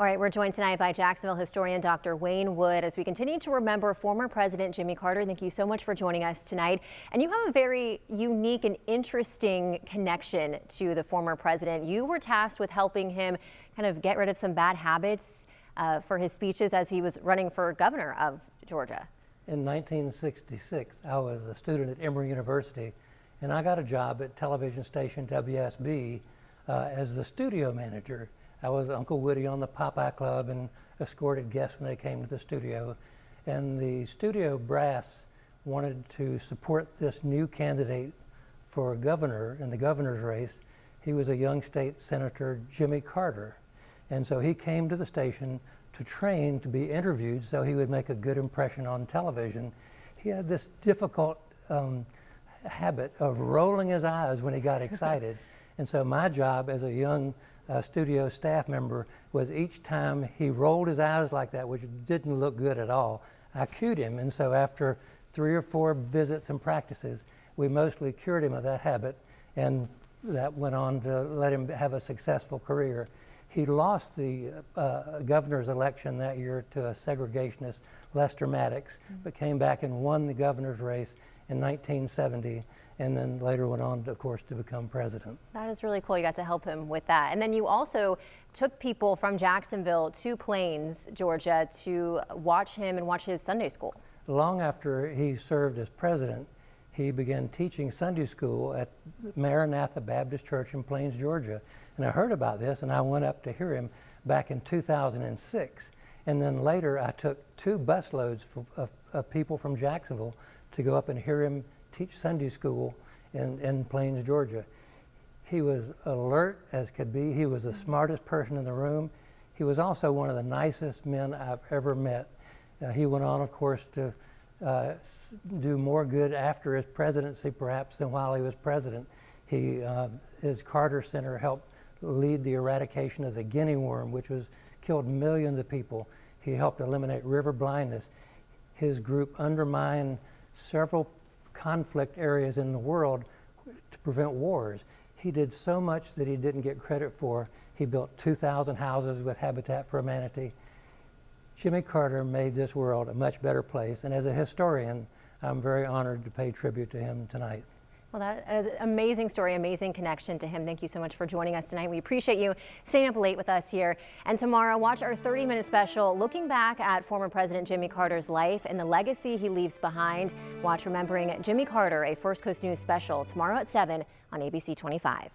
All right, we're joined tonight by Jacksonville historian Dr. Wayne Wood as we continue to remember former President Jimmy Carter. Thank you so much for joining us tonight. And you have a very unique and interesting connection to the former president. You were tasked with helping him kind of get rid of some bad habits for his speeches as he was running for governor of Georgia. In 1966, I was a student at Emory University, and I got a job at television station WSB as the studio manager. I was Uncle Woody on the Popeye Club and escorted guests when they came to the studio. And the studio brass wanted to support this new candidate for governor in the governor's race. He was a young state senator, Jimmy Carter. And so he came to the station to train to be interviewed so he would make a good impression on television. He had this difficult habit of rolling his eyes when he got excited. And so my job as a young studio staff member was each time he rolled his eyes like that, which didn't look good at all, I cued him. And so after 3 or 4 visits and practices, we mostly cured him of that habit, and that went on to let him have a successful career. He lost the governor's election that year to a segregationist, Lester Maddox, but came back and won the governor's race in 1970, and then later went on, of course, to become president. That is really cool. You got to help him with that. And then you also took people from Jacksonville to Plains, Georgia, to watch him and watch his Sunday school. Long after he served as president, he began teaching Sunday school at Maranatha Baptist Church in Plains, Georgia. And I heard about this, and I went up to hear him back in 2006. And then later, I took 2 busloads of people from Jacksonville to go up and hear him teach Sunday school in Plains, Georgia. He was alert as could be. He was the smartest person in the room. He was also one of the nicest men I've ever met. He went on, of course, to do more good after his presidency, perhaps, than while he was president. His Carter Center helped lead the eradication of the guinea worm, which killed millions of people. He helped eliminate river blindness. His group undermined several conflict areas in the world to prevent wars. He did so much that he didn't get credit for. He built 2,000 houses with Habitat for Humanity. Jimmy Carter made this world a much better place, and as a historian, I'm very honored to pay tribute to him tonight. Well, that is an amazing story, amazing connection to him. Thank you so much for joining us tonight. We appreciate you staying up late with us here. And tomorrow, watch our 30-minute special looking back at former President Jimmy Carter's life and the legacy he leaves behind. Watch Remembering Jimmy Carter, a First Coast News special, tomorrow at 7 on ABC 25.